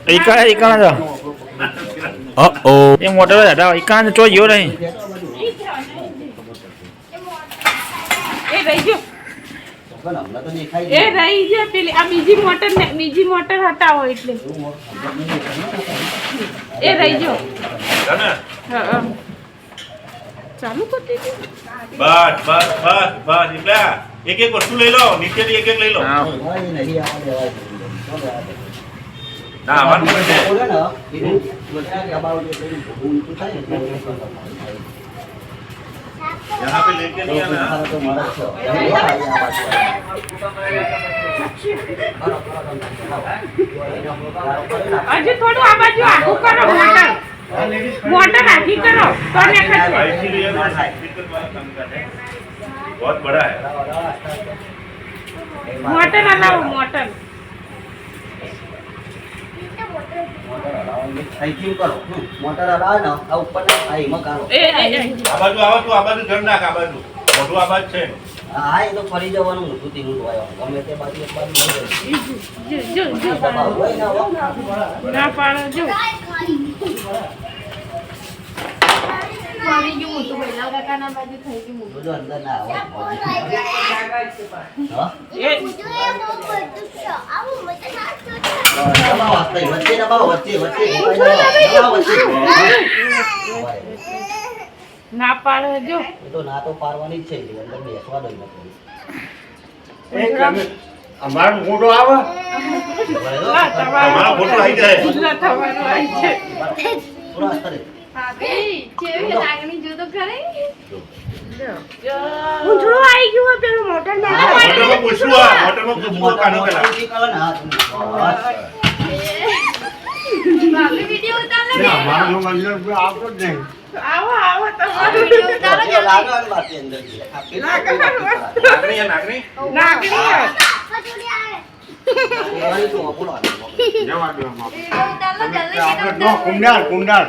ઈકાણા જો એ મોટર દાદા ઈકાણા તો ગયો નહીં એ રહી ગયો એ રહી ગયો પેલી આ બીજી મોટર હટાવો એટલે એ રહી ગયો હા ચાલુ કરી દીધું બસ એક એક વસ્તુ લઈ લો નીચેથી એક એક લઈ લો ના આવવાનું છે यहाँ पे लेके नहीं आना अजय थोड़ा आवाज आगू करो मोटर आगे करो तो इसीलिए बहुत बड़ा है मोटर हलाओ मोटर મોટર હલાવે ને આ ઉપર આ એમાં કાઢો આ બાજુ આવો તું આ બાજુ ઘર નાખ આ બાજુ મોટું આ બાજુ છે હા એ તો ફરી જવાનું મોટું તીનું ધોવાય ગમે તે બાજુ એક બાજુ જો ના પાડો જો ફરી ગયું મોટું પહેલા કાકાના બાજુ થઈ ગયું મોટું બધું અંદર ના આવે વચ્ચે દબાવો વચ્ચે ના પાડો જો એ તો ના તો પાડવાની જ છે અંદર બેસવા દો અમારો મોટો આવે તમારો ફોટો આવી જાય થવાનું આવી છે થોડા કરે કેવી લાગણી જો તો ખરે ઉંધળું આવી ગયું હોય પેલું મોટર મોટરમાં પૂછવું કાઢો પેલા ભાભી વિડિયો ઉતાર લે અમારો મંજર આવતો જ નહીં આવો તમારો વિડિયો ઉતાર લે લાગવાની બાકી અંદર નાગણી લાગવાની તો ઓપડો જવા દો ઉતાર લે જલ્દી આપણે નો કુંડાળ